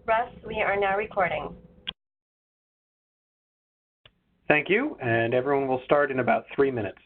Russ, we are now recording. Thank you, and everyone will start in about 3 minutes.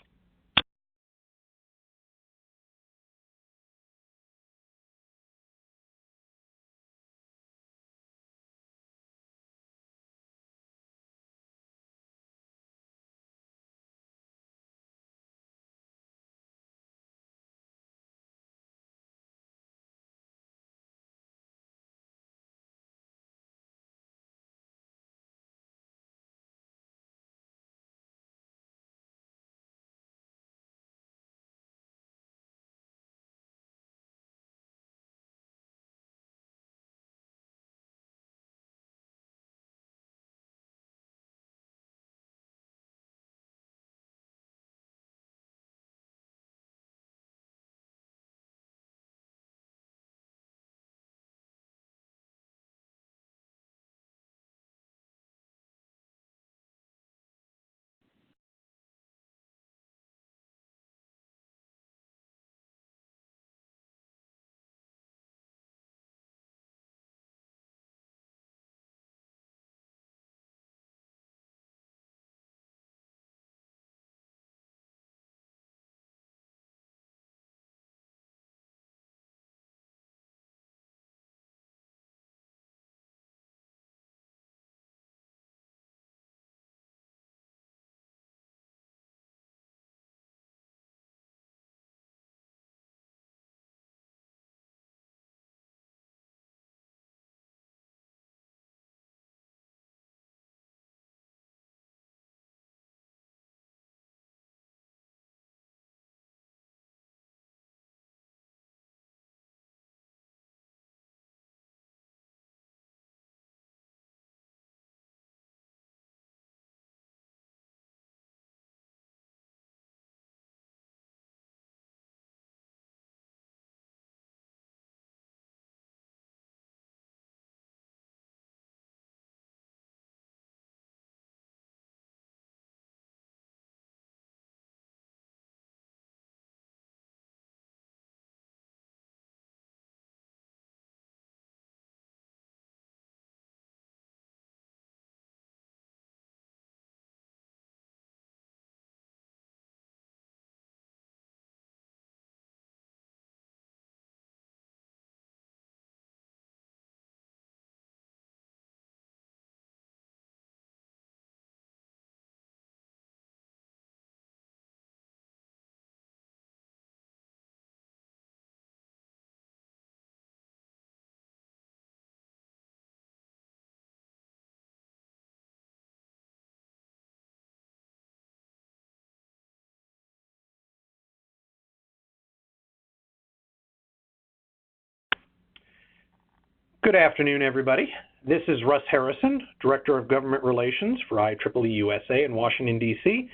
Good afternoon, everybody. This is Russ Harrison, Director of Government Relations for IEEE USA in Washington, D.C.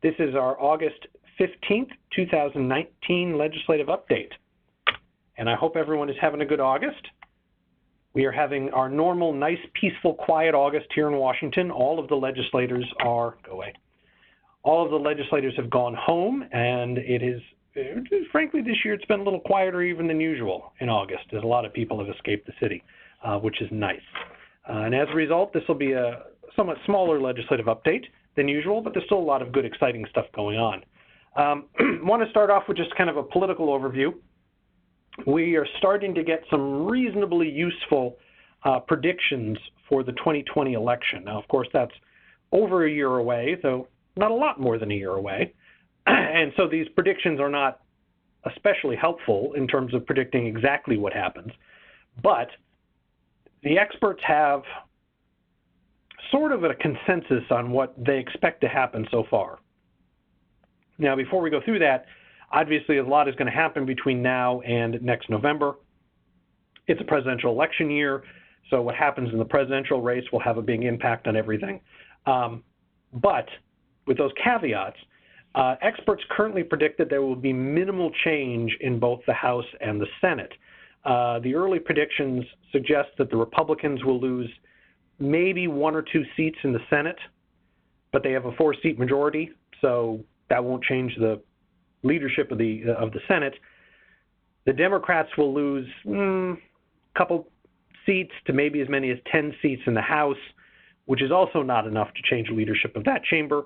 This is our August 15th, 2019 legislative update. And I hope everyone is having a good August. We are having our normal, nice, peaceful, quiet August here in Washington. All of the legislators are, all of the legislators have gone home, and it is, frankly, this year it's been a little quieter even than usual in August, as a lot of people have escaped the city, which is nice. And as a result, this will be a somewhat smaller legislative update than usual, but there's still a lot of good, exciting stuff going on. I want to start off with just kind of a political overview. We are starting to get some reasonably useful predictions for the 2020 election. Now, of course, that's over a year away, though not a lot more than a year away. And so these predictions are not especially helpful in terms of predicting exactly what happens. But the experts have sort of a consensus on what they expect to happen so far. Now, before we go through that, obviously a lot is going to happen between now and next November. It's a presidential election year, so what happens in the presidential race will have a big impact on everything. But with those caveats, experts currently predict that there will be minimal change in both the House and the Senate. The early predictions suggest that the Republicans will lose maybe 1 or 2 seats in the Senate, but they have a 4-seat majority, so that won't change the leadership of the Senate. The Democrats will lose a couple seats to maybe as many as 10 seats in the House, which is also not enough to change the leadership of that chamber,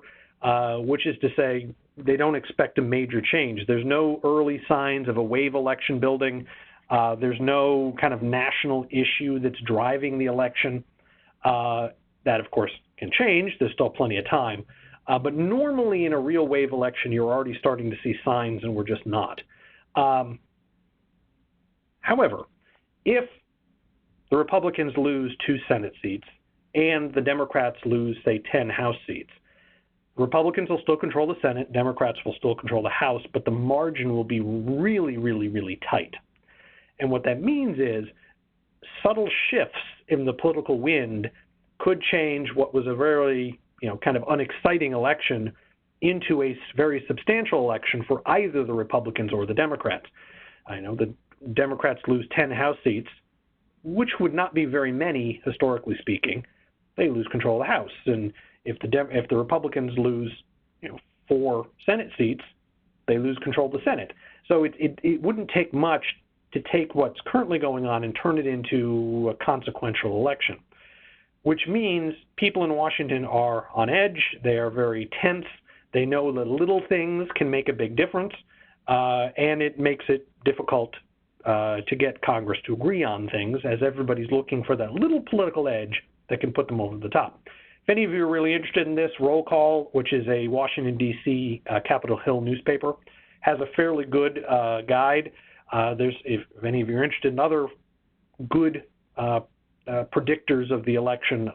which is to say they don't expect a major change. There's no early signs of a wave election building. There's no kind of national issue that's driving the election. That, of course, can change. There's still plenty of time. But normally in a real wave election, you're already starting to see signs, and we're just not. However, if the Republicans lose 2 Senate seats and the Democrats lose, say, 10 House seats, Republicans will still control the Senate, Democrats will still control the House, but the margin will be really, really, really tight. And what that means is subtle shifts in the political wind could change what was a very, kind of unexciting election into a very substantial election for either the Republicans or the Democrats. I know the Democrats lose 10 House seats, which would not be very many, historically speaking. They lose control of the House. And if the Republicans lose, 4 Senate seats, they lose control of the Senate. So it wouldn't take much to take what's currently going on and turn it into a consequential election, which means people in Washington are on edge. They are very tense. They know that little things can make a big difference, and it makes it difficult to get Congress to agree on things, as everybody's looking for that little political edge that can put them over the top. If any of you are really interested in this, Roll Call, which is a Washington, D.C. Capitol Hill newspaper, has a fairly good guide. If any of you are interested in other good predictors of the election,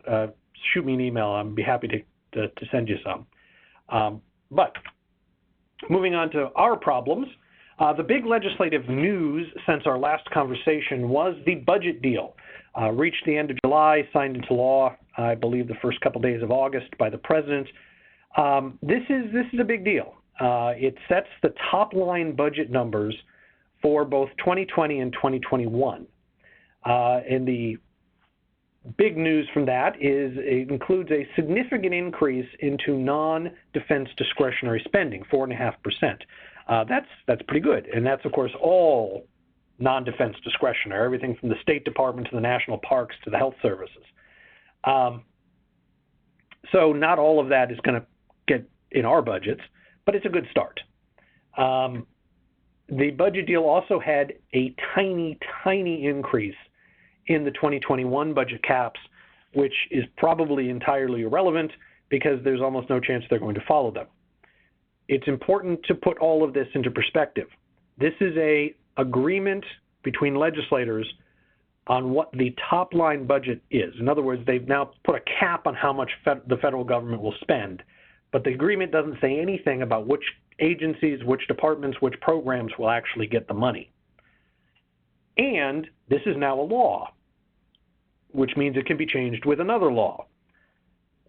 shoot me an email. I'd be happy to send you some. But moving on to our problems, the big legislative news since our last conversation was the budget deal. Reached the end of July, signed into law, I believe, the first couple days of August by the president. This is a big deal. It sets the top-line budget numbers for both 2020 and 2021. And the big news from that is it includes a significant increase into non-defense discretionary spending, 4.5%. That's pretty good, and that's, of course, all non-defense discretionary, everything from the State Department to the national parks to the health services. So not all of that is going to get in our budgets, but it's a good start. The budget deal also had a tiny, tiny increase in the 2021 budget caps, which is probably entirely irrelevant because there's almost no chance they're going to follow them. It's important to put all of this into perspective. This is an agreement between legislators on what the top line budget is. In other words, they've now put a cap on how much the federal government will spend, but the agreement doesn't say anything about which agencies, which departments, which programs will actually get the money. And this is now a law, which means it can be changed with another law,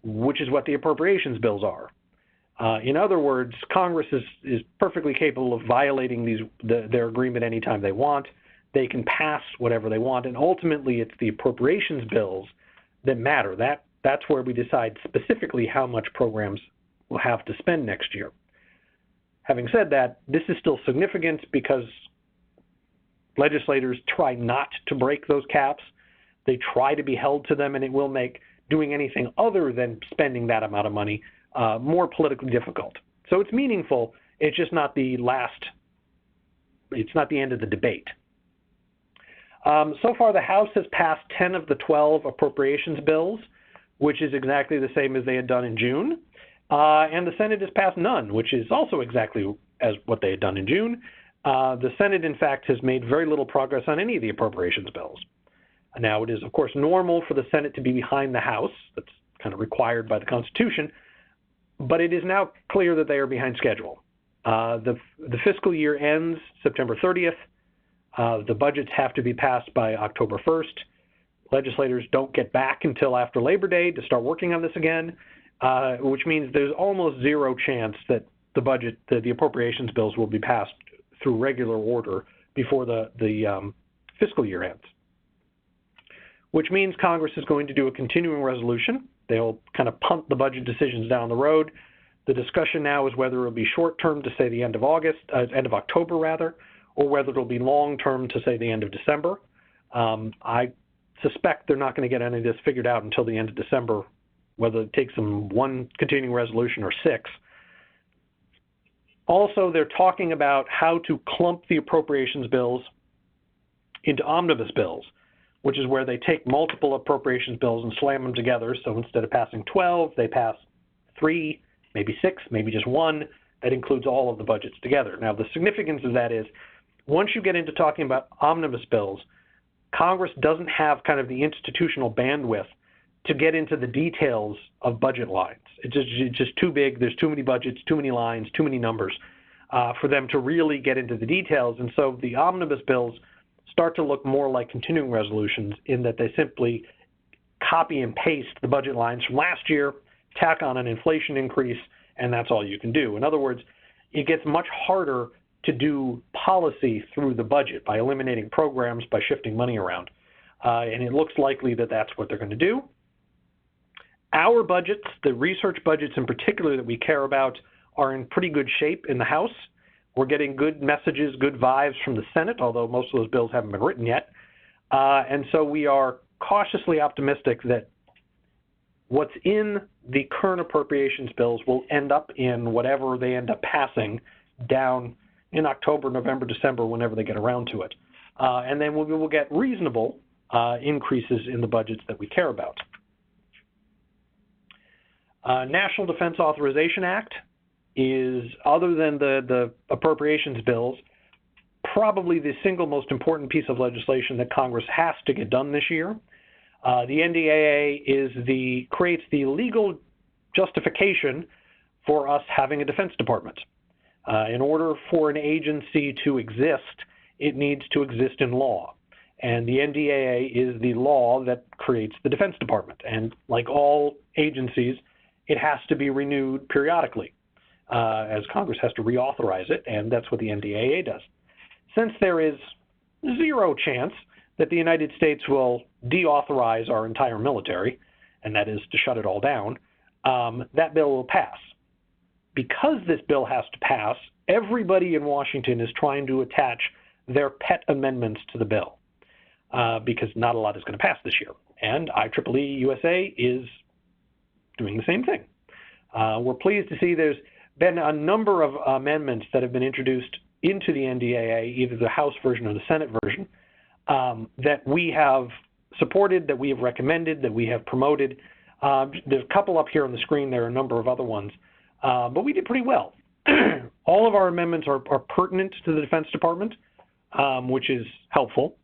which is what the appropriations bills are. In other words, Congress is perfectly capable of violating their agreement anytime they want. They can pass whatever they want, and ultimately it's the appropriations bills that matter. That's where we decide specifically how much programs will have to spend next year. Having said that, this is still significant because legislators try not to break those caps. They try to be held to them, and it will make doing anything other than spending that amount of money more politically difficult. So it's meaningful. It's just not the it's not the end of the debate. So far, the House has passed 10 of the 12 appropriations bills, which is exactly the same as they had done in June. And the Senate has passed none, which is also exactly as what they had done in June. The Senate, in fact, has made very little progress on any of the appropriations bills. Now, it is, of course, normal for the Senate to be behind the House. That's kind of required by the Constitution. But it is now clear that they are behind schedule. The fiscal year ends September 30th. The budgets have to be passed by October 1st. Legislators don't get back until after Labor Day to start working on this again, which means there's almost zero chance that the appropriations bills will be passed through regular order before the fiscal year ends. Which means Congress is going to do a continuing resolution. They'll kind of punt the budget decisions down the road. The discussion now is whether it will be short-term to say the end of October rather, or whether it'll be long-term to say the end of December. I suspect they're not going to get any of this figured out until the end of December, whether it takes them one continuing resolution or 6. Also, they're talking about how to clump the appropriations bills into omnibus bills, which is where they take multiple appropriations bills and slam them together. So instead of passing 12, they pass 3, maybe 6, maybe just 1. That includes all of the budgets together. Now, the significance of that is once you get into talking about omnibus bills, Congress doesn't have kind of the institutional bandwidth to get into the details of budget lines. It's just too big. There's too many budgets, too many lines, too many numbers for them to really get into the details. And so the omnibus bills start to look more like continuing resolutions in that they simply copy and paste the budget lines from last year, tack on an inflation increase, and that's all you can do. In other words, it gets much harder to do policy through the budget by eliminating programs, by shifting money around. And it looks likely that that's what they're going to do. Our budgets, the research budgets in particular that we care about, are in pretty good shape in the House. We're getting good messages, good vibes from the Senate, although most of those bills haven't been written yet. And so we are cautiously optimistic that what's in the current appropriations bills will end up in whatever they end up passing down in October, November, December, whenever they get around to it. And then we will get reasonable increases in the budgets that we care about. National Defense Authorization Act is, other than the appropriations bills, probably the single most important piece of legislation that Congress has to get done this year. The NDAA creates the legal justification for us having a Defense Department. In order for an agency to exist, it needs to exist in law. And the NDAA is the law that creates the Defense Department. And like all agencies, it has to be renewed periodically, as Congress has to reauthorize it, and that's what the NDAA does. Since there is zero chance that the United States will deauthorize our entire military, and that is to shut it all down, that bill will pass. Because this bill has to pass, everybody in Washington is trying to attach their pet amendments to the bill, because not a lot is going to pass this year. And IEEE-USA is doing the same thing. We're pleased to see there's been a number of amendments that have been introduced into the NDAA, either the House version or the Senate version, that we have supported, that we have recommended, that we have promoted. There's a couple up here on the screen. There are a number of other ones. But we did pretty well. All of our amendments are pertinent to the Defense Department, which is helpful.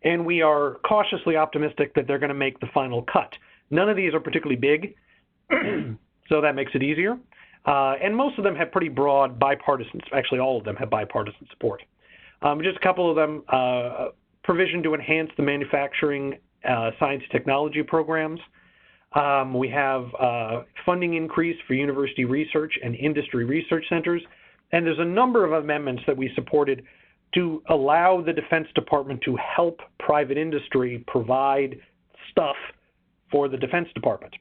And we are cautiously optimistic that they're going to make the final cut. None of these are particularly big, so that makes it easier. And most of them have pretty broad bipartisan, actually all of them have bipartisan support. Just a couple of them, provision to enhance the manufacturing science technology programs. We have funding increase for university research and industry research centers. And there's a number of amendments that we supported to allow the Defense Department to help private industry provide stuff for the Defense Department.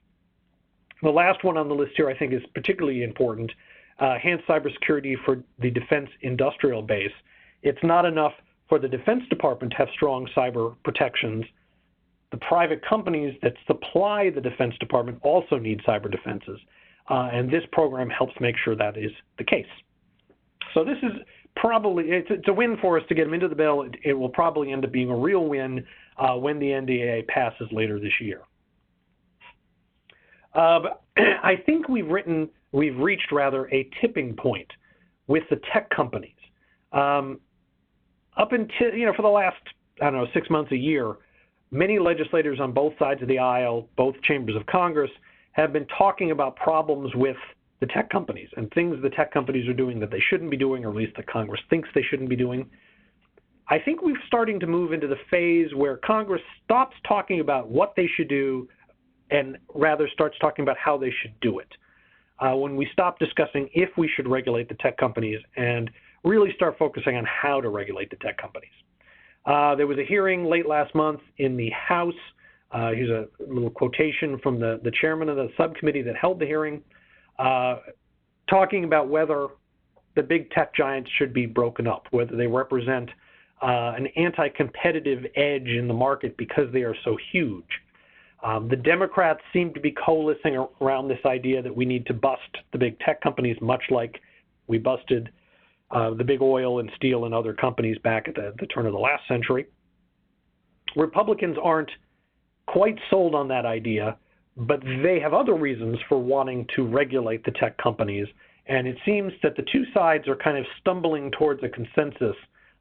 The last one on the list here I think is particularly important, enhanced cybersecurity for the defense industrial base. It's not enough for the Defense Department to have strong cyber protections. The private companies that supply the Defense Department also need cyber defenses, and this program helps make sure that is the case. So this is probably, it's a win for us to get them into the bill. It will probably end up being a real win when the NDAA passes later this year. But I think we've reached a tipping point with the tech companies. Up until, for the last, 6 months, a year, many legislators on both sides of the aisle, both chambers of Congress, have been talking about problems with the tech companies and things the tech companies are doing that they shouldn't be doing, or at least that Congress thinks they shouldn't be doing. I think we're starting to move into the phase where Congress stops talking about what they should do and rather starts talking about how they should do it. When we stop discussing if we should regulate the tech companies and really start focusing on how to regulate the tech companies. There was a hearing late last month in the House. Here's a little quotation from the chairman of the subcommittee that held the hearing, talking about whether the big tech giants should be broken up, whether they represent an anti-competitive edge in the market because they are so huge. The Democrats seem to be coalescing around this idea that we need to bust the big tech companies, much like we busted the big oil and steel and other companies back at the turn of the last century. Republicans aren't quite sold on that idea, but they have other reasons for wanting to regulate the tech companies, and it seems that the two sides are kind of stumbling towards a consensus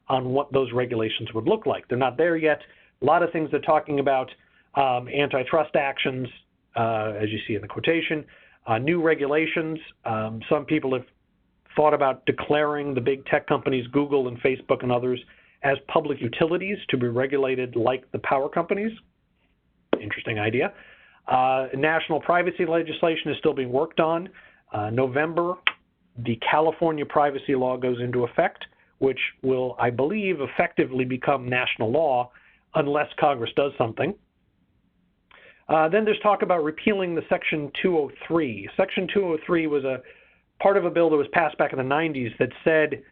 on what those regulations would look like. They're not there yet. A lot of things they're talking about, antitrust actions, as you see in the quotation, new regulations. Some people have thought about declaring the big tech companies, Google and Facebook and others, as public utilities to be regulated like the power companies. Interesting idea. National privacy legislation is still being worked on. November, the California privacy law goes into effect, which will, I believe, effectively become national law unless Congress does something. Then there's talk about repealing the Section 203. Section 203 was a part of a bill that was passed back in the 90s that said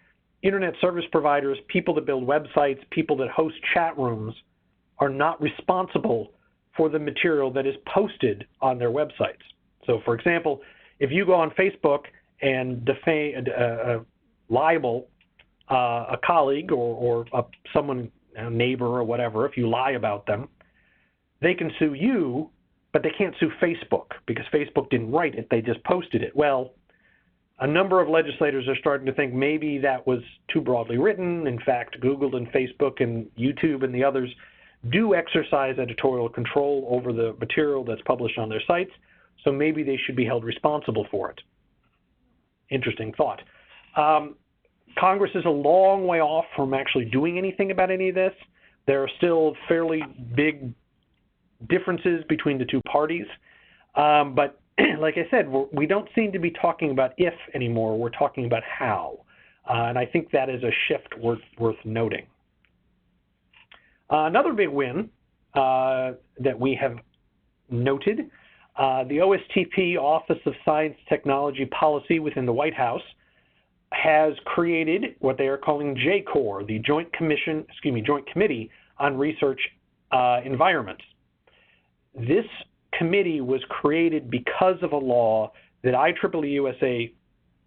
internet service providers, people that build websites, people that host chat rooms are not responsible for the material that is posted on their websites. So, for example, if you go on Facebook and libel a colleague or someone, a neighbor or whatever, if you lie about them, they can sue you, but they can't sue Facebook because Facebook didn't write it, they just posted it. Well, a number of legislators are starting to think maybe that was too broadly written. In fact, Google and Facebook and YouTube and the others do exercise editorial control over the material that's published on their sites, so maybe they should be held responsible for it. Interesting thought. Congress is a long way off from actually doing anything about any of this. There are still fairly big differences between the two parties, but like I said, we don't seem to be talking about if anymore, we're talking about how, and I think that is a shift worth noting. Another big win that we have noted, the OSTP, Office of Science Technology Policy within the White House, has created what they are calling JCOR, the Joint Committee on Research Environments. This committee was created because of a law that IEEE-USA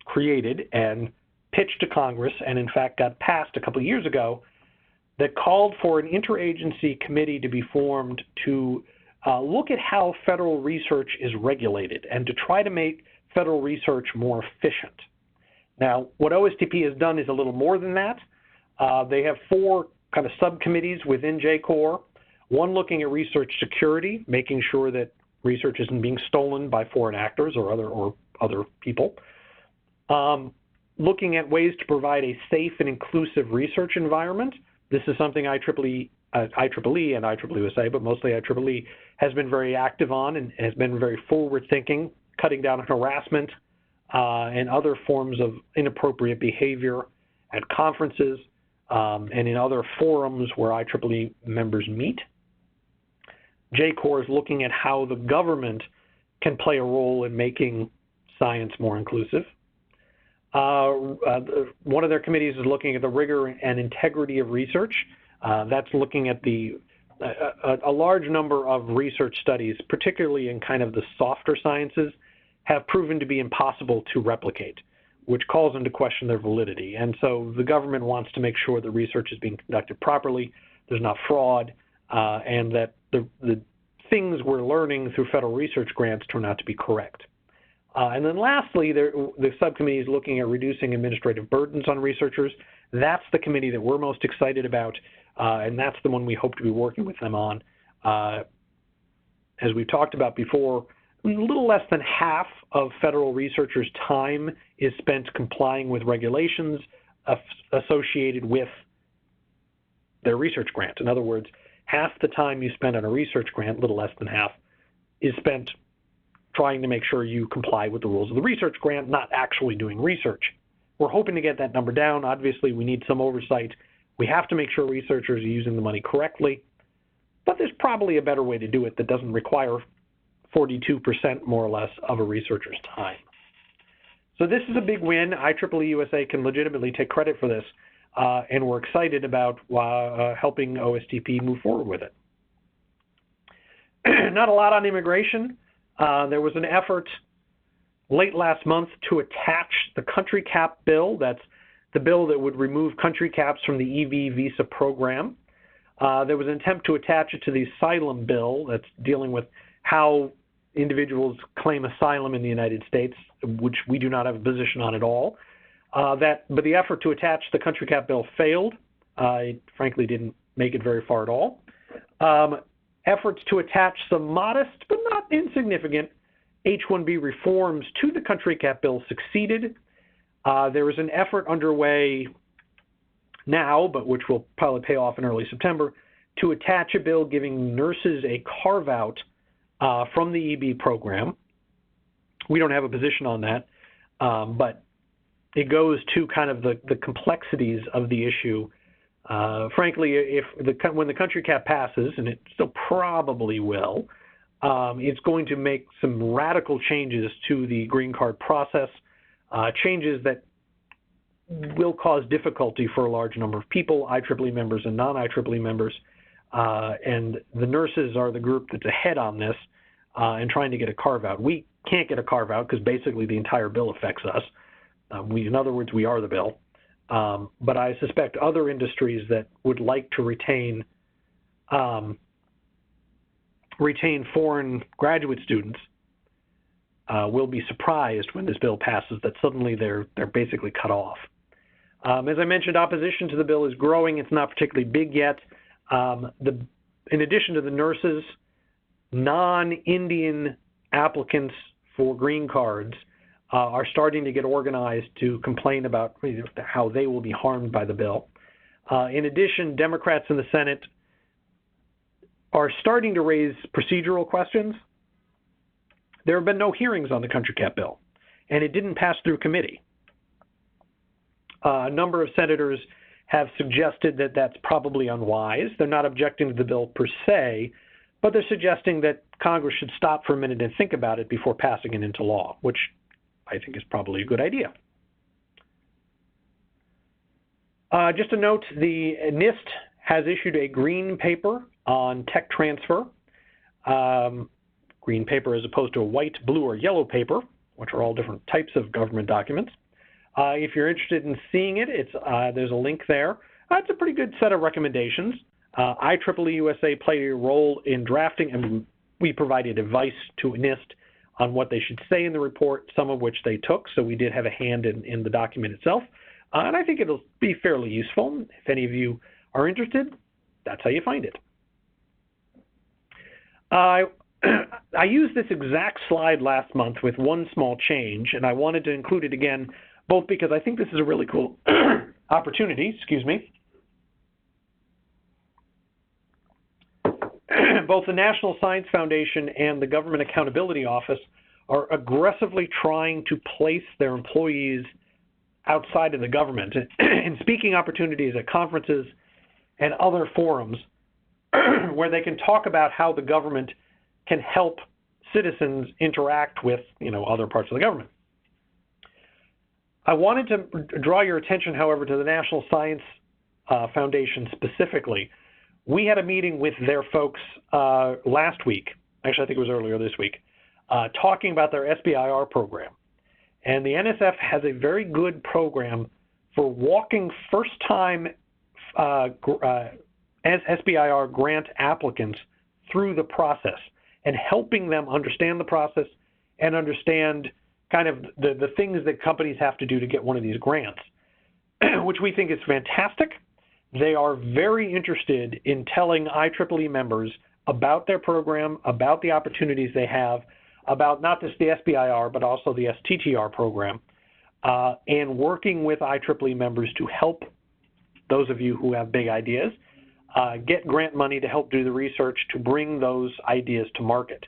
created and pitched to Congress and in fact got passed a couple of years ago, that called for an interagency committee to be formed to look at how federal research is regulated and to try to make federal research more efficient. Now, what OSTP has done is a little more than that. They have 4 kind of subcommittees within JCOR, one looking at research security, making sure that research isn't being stolen by foreign actors or other people, looking at ways to provide a safe and inclusive research environment. This is something IEEE and IEEE-USA, but mostly IEEE, has been very active on and has been very forward-thinking, cutting down on harassment and other forms of inappropriate behavior at conferences and in other forums where IEEE members meet. JCOR is looking at how the government can play a role in making science more inclusive. One of their committees is looking at the rigor and integrity of research. That's looking at a large number of research studies, particularly in kind of the softer sciences, have proven to be impossible to replicate, which calls into question their validity. And so the government wants to make sure the research is being conducted properly, there's not fraud, and that the things we're learning through federal research grants turn out to be correct. And then lastly, the subcommittee is looking at reducing administrative burdens on researchers. That's the committee that we're most excited about, and that's the one we hope to be working with them on. As we've talked about before, a little less than half of federal researchers' time is spent complying with regulations associated with their research grant. In other words, half the time you spend on a research grant, a little less than half, is spent trying to make sure you comply with the rules of the research grant, not actually doing research. We're hoping to get that number down. Obviously, we need some oversight. We have to make sure researchers are using the money correctly, but there's probably a better way to do it that doesn't require 42% more or less of a researcher's time. So this is a big win. IEEE-USA can legitimately take credit for this. and we're excited about helping OSTP move forward with it. Not a lot on immigration. There was an effort late last month to attach the country cap bill. That's the bill that would remove country caps from the EV visa program. There was an attempt to attach it to the asylum bill that's dealing with how individuals claim asylum in the United States, which we do not have a position on at all. But the effort to attach the country cap bill failed. It frankly didn't make it very far at all. Efforts to attach some modest but not insignificant H-1B reforms to the country cap bill succeeded. There is an effort underway now, but which will probably pay off in early September, to attach a bill giving nurses a carve-out from the EB program. We don't have a position on that, but it goes to kind of the complexities of the issue. Frankly, when the country cap passes, and it still probably will, it's going to make some radical changes to the green card process, changes that will cause difficulty for a large number of people, IEEE members and non-IEEE members, and the nurses are the group that's ahead on this and trying to get a carve-out. We can't get a carve-out because basically the entire bill affects us. In other words, we are the bill. But I suspect other industries that would like to retain foreign graduate students will be surprised when this bill passes that suddenly they're basically cut off. As I mentioned, opposition to the bill is growing. It's not particularly big yet. In addition to the nurses, non-Indian applicants for green cards are starting to get organized to complain about how they will be harmed by the bill. In addition, Democrats in the Senate are starting to raise procedural questions. There have been no hearings on the country cap bill, and it didn't pass through committee. A number of senators have suggested that that's probably unwise. They're not objecting to the bill per se, but they're suggesting that Congress should stop for a minute and think about it before passing it into law, which I think is probably a good idea. Just a note, the NIST has issued a green paper on tech transfer. Green paper as opposed to a white, blue, or yellow paper, which are all different types of government documents. If you're interested in seeing it, there's a link there. It's a pretty good set of recommendations. IEEE-USA played a role in drafting, and we provided advice to NIST on what they should say in the report, some of which they took, so we did have a hand in the document itself. And I think it'll be fairly useful. If any of you are interested, that's how you find it. I used this exact slide last month with one small change, and I wanted to include it again, both because I think this is a really cool opportunity, excuse me. Both the National Science Foundation and the Government Accountability Office are aggressively trying to place their employees outside of the government in speaking opportunities at conferences and other forums where they can talk about how the government can help citizens interact with, other parts of the government. I wanted to draw your attention, however, to the National Science Foundation specifically. We had a meeting with their folks last week, actually I think it was earlier this week, talking about their SBIR program. And the NSF has a very good program for walking first-time SBIR grant applicants through the process and helping them understand the process and understand kind of the things that companies have to do to get one of these grants, which we think is fantastic. They are very interested in telling IEEE members about their program, about the opportunities they have, about not just the SBIR, but also the STTR program, and working with IEEE members to help those of you who have big ideas get grant money to help do the research to bring those ideas to market.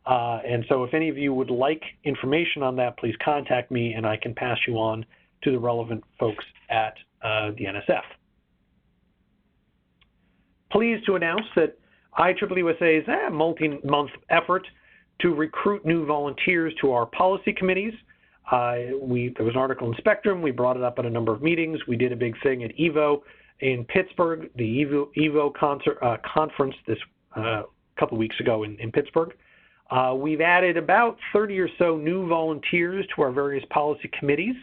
And so if any of you would like information on that, please contact me and I can pass you on to the relevant folks at the NSF. Pleased to announce that IEEE-USA's multi-month effort to recruit new volunteers to our policy committees There was an article in Spectrum. We brought it up at a number of meetings. We did a big thing at EVO in Pittsburgh, the EVO conference this couple of weeks ago in Pittsburgh. We've added about 30 or so new volunteers to our various policy committees.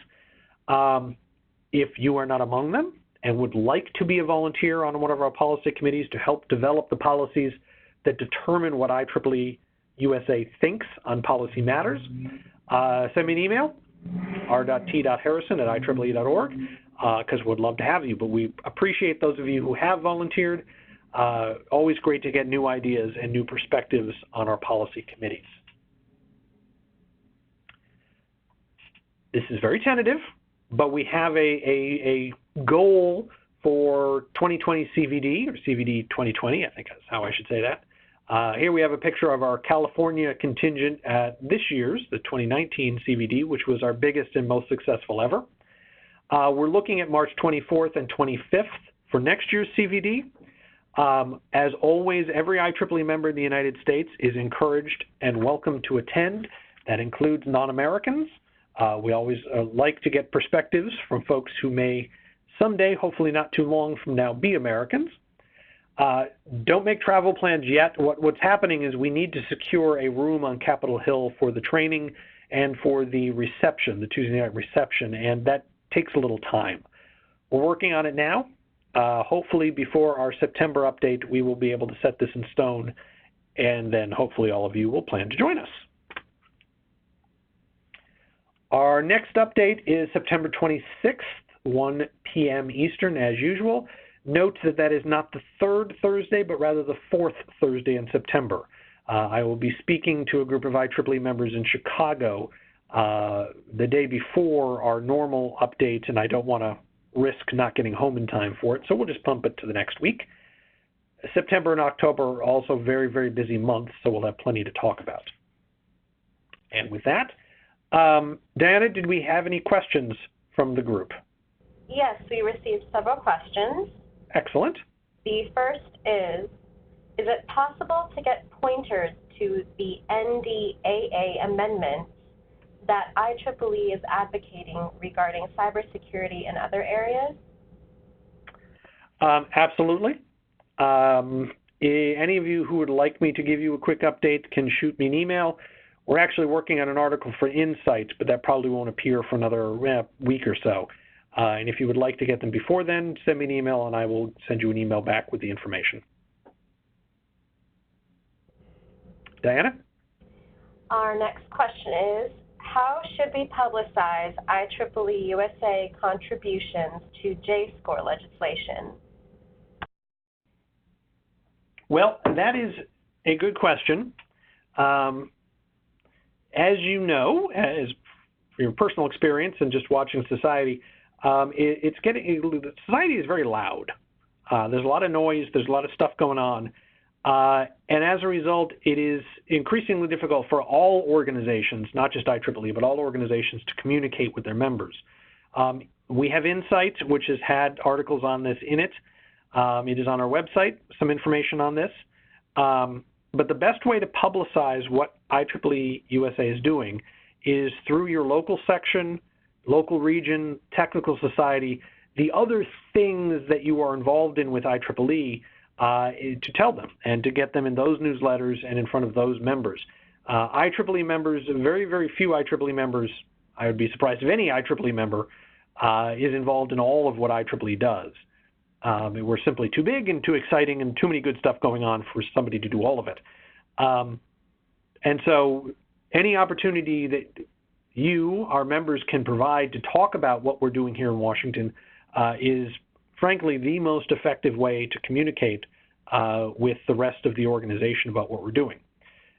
If you are not among them and would like to be a volunteer on one of our policy committees to help develop the policies that determine what IEEE USA thinks on policy matters, send me an email, r.t.harrison@ieee.org, because we'd love to have you. But we appreciate those of you who have volunteered. Always great to get new ideas and new perspectives on our policy committees. This is very tentative, but we have a goal for 2020 CVD, or CVD 2020, I think that's how I should say that. Here we have a picture of our California contingent at this year's, the 2019 CVD, which was our biggest and most successful ever. We're looking at March 24th and 25th for next year's CVD. As always, every IEEE member in the United States is encouraged and welcome to attend. That includes non-Americans. We always like to get perspectives from folks who may someday, hopefully not too long from now, be Americans. Don't make travel plans yet. What's happening is we need to secure a room on Capitol Hill for the training and for the reception, the Tuesday night reception, and that takes a little time. We're working on it now. Hopefully before our September update, we will be able to set this in stone, and then hopefully all of you will plan to join us. Our next update is September 26th, 1 p.m. Eastern, as usual. Note that that is not the third Thursday, but rather the fourth Thursday in September. I will be speaking to a group of IEEE members in Chicago the day before our normal update, and I don't want to risk not getting home in time for it, so we'll just bump it to the next week. September and October are also very, very busy months, so we'll have plenty to talk about. And with that, Diana, did we have any questions from the group? Yes, we received several questions. Excellent. The first is it possible to get pointers to the NDAA amendments that IEEE is advocating regarding cybersecurity in other areas? Absolutely. Any of you who would like me to give you a quick update can shoot me an email. We're actually working on an article for Insight, but that probably won't appear for another week or so. And if you would like to get them before then, send me an email and I will send you an email back with the information. Diana? Our next question is, how should we publicize IEEE USA contributions to J-score legislation? Well, that is a good question. As you know, as for your personal experience and just watching society, society is very loud. There's a lot of noise, there's a lot of stuff going on. And as a result, it is increasingly difficult for all organizations, not just IEEE, but all organizations to communicate with their members. We have Insight, which has had articles on this in it. It is on our website, some information on this. But the best way to publicize what IEEE USA is doing is through your local section, local region, technical society, the other things that you are involved in with IEEE, to tell them and to get them in those newsletters and in front of those members. IEEE members, very, very few IEEE members, I would be surprised if any IEEE member is involved in all of what IEEE does. We're simply too big and too exciting and too many good stuff going on for somebody to do all of it. And so any opportunity that you, our members, can provide to talk about what we're doing here in Washington is frankly the most effective way to communicate with the rest of the organization about what we're doing.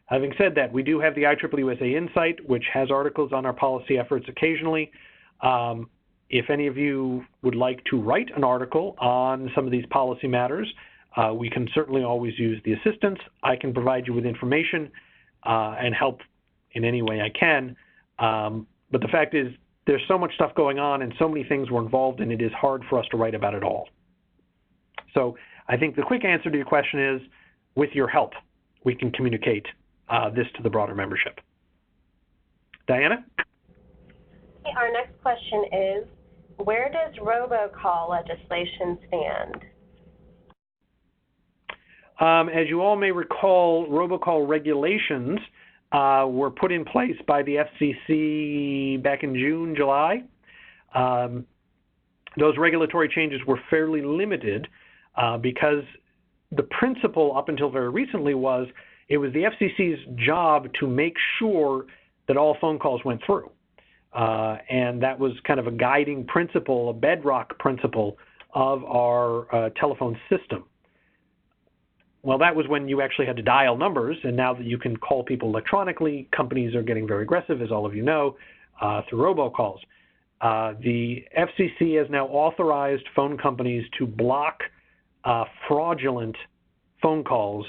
Having said that, we do have the IEEE USA Insight, which has articles on our policy efforts occasionally. If any of you would like to write an article on some of these policy matters, we can certainly always use the assistance. I can provide you with information and help in any way I can. But the fact is, there's so much stuff going on and so many things we're involved in, it is hard for us to write about it all. So I think the quick answer to your question is, with your help, we can communicate this to the broader membership. Diana? Our next question is, where does robocall legislation stand? As you all may recall, robocall regulations were put in place by the FCC back in June, July. Those regulatory changes were fairly limited because the principle up until very recently was it was the FCC's job to make sure that all phone calls went through. And that was kind of a guiding principle, a bedrock principle of our telephone system. Well, that was when you actually had to dial numbers, and now that you can call people electronically, companies are getting very aggressive, as all of you know, through robocalls. The FCC has now authorized phone companies to block fraudulent phone calls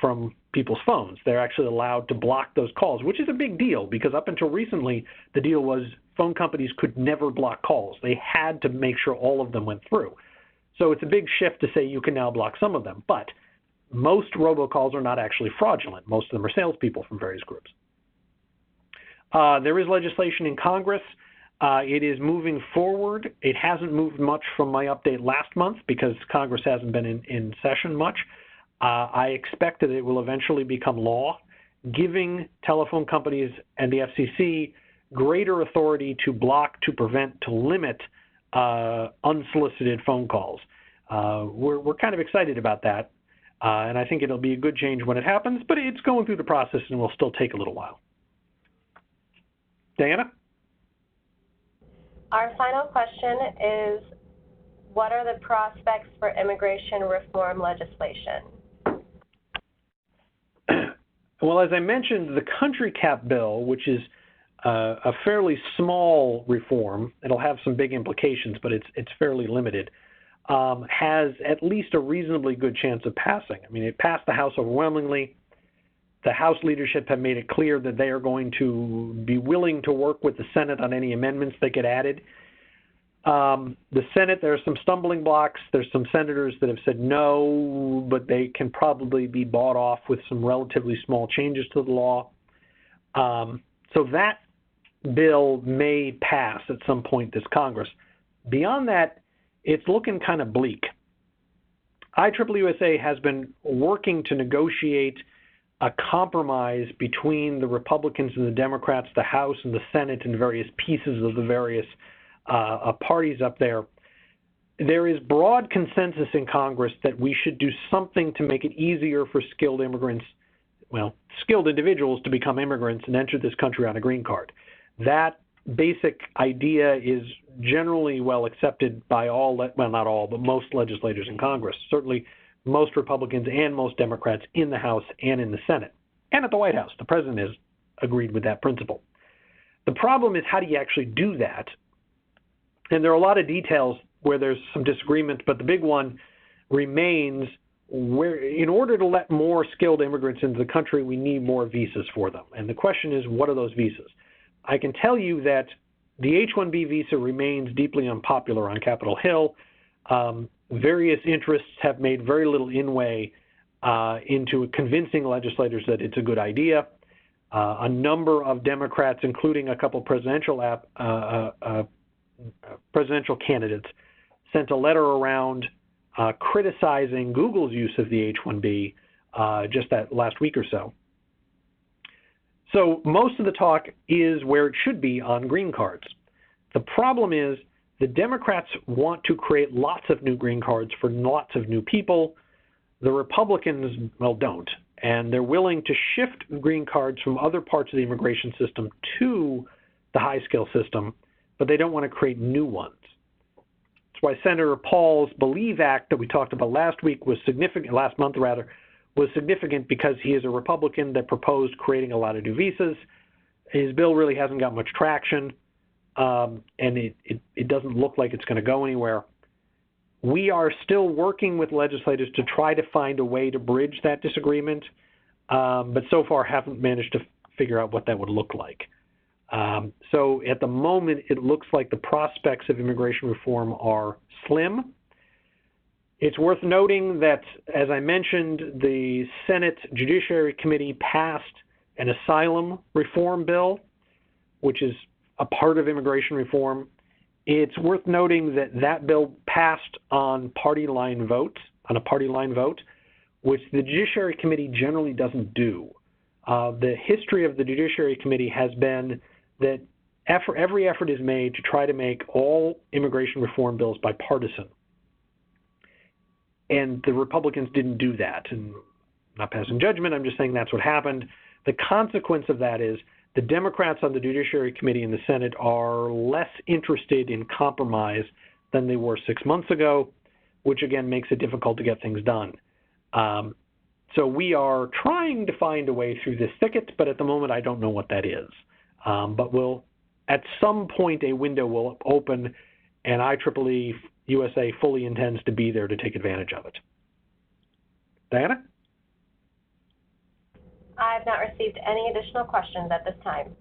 from people's phones. They're actually allowed to block those calls, which is a big deal because up until recently, the deal was phone companies could never block calls. They had to make sure all of them went through. So it's a big shift to say you can now block some of them, but most robocalls are not actually fraudulent. Most of them are salespeople from various groups. There is legislation in Congress. It is moving forward. It hasn't moved much from my update last month because Congress hasn't been in session much. I expect that it will eventually become law, giving telephone companies and the FCC greater authority to block, to prevent, to limit unsolicited phone calls. We're kind of excited about that. And I think it'll be a good change when it happens, but it's going through the process and will still take a little while. Diana? Our final question is, what are the prospects for immigration reform legislation? Well, as I mentioned, the country cap bill, which is a fairly small reform, it'll have some big implications, but it's fairly limited, has at least a reasonably good chance of passing. I mean, it passed the House overwhelmingly. The House leadership have made it clear that they are going to be willing to work with the Senate on any amendments that get added. The Senate, there are some stumbling blocks. There's some senators that have said no, but they can probably be bought off with some relatively small changes to the law. So that bill may pass at some point this Congress. Beyond that, it's looking kind of bleak. IEEE USA has been working to negotiate a compromise between the Republicans and the Democrats, the House and the Senate, and various pieces of the various parties up there. There is broad consensus in Congress that we should do something to make it easier for skilled immigrants, well, skilled individuals to become immigrants and enter this country on a green card. That basic idea is generally well accepted by all, well, not all, but most legislators in Congress, certainly most Republicans and most Democrats in the House and in the Senate, and at the White House. The president has agreed with that principle. The problem is, how do you actually do that? And there are a lot of details where there's some disagreement, but the big one remains where, in order to let more skilled immigrants into the country, we need more visas for them. And the question is, what are those visas? I can tell you that the H-1B visa remains deeply unpopular on Capitol Hill. Various interests have made very little inway into convincing legislators that it's a good idea. A number of Democrats, including a couple presidential candidates, sent a letter around criticizing Google's use of the H-1B just that last week or so. So most of the talk is where it should be on green cards. The problem is the Democrats want to create lots of new green cards for lots of new people. The Republicans, well, don't. And they're willing to shift green cards from other parts of the immigration system to the high-skill system, but they don't want to create new ones. That's why Senator Paul's Believe Act that we talked about last week was significant, last month rather, was significant because he is a Republican that proposed creating a lot of new visas. His bill really hasn't got much traction, and it doesn't look like it's going to go anywhere. We are still working with legislators to try to find a way to bridge that disagreement, but so far haven't managed to figure out what that would look like. So at the moment, it looks like the prospects of immigration reform are slim. It's worth noting that, as I mentioned, the Senate Judiciary Committee passed an asylum reform bill, which is a part of immigration reform. It's worth noting that that bill passed on a party line vote, which the Judiciary Committee generally doesn't do. The history of the Judiciary Committee has been that every effort is made to try to make all immigration reform bills bipartisan. And the Republicans didn't do that. And I'm not passing judgment, I'm just saying that's what happened. The consequence of that is the Democrats on the Judiciary Committee in the Senate are less interested in compromise than they were 6 months ago, which again makes it difficult to get things done. So we are trying to find a way through this thicket, but at the moment I don't know what that is. But at some point a window will open, and IEEE USA fully intends to be there to take advantage of it. Diana? I've not received any additional questions at this time.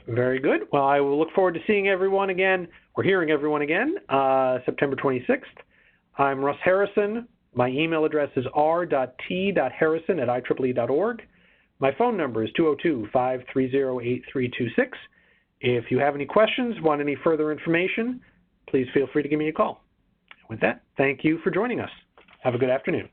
Very good. Well, I will look forward to seeing everyone again, or hearing everyone again, September 26th. I'm Russ Harrison. My email address is r.t.harrison@ieee.org. My phone number is 202-530-8326. If you have any questions, want any further information, please feel free to give me a call. With that, thank you for joining us. Have a good afternoon.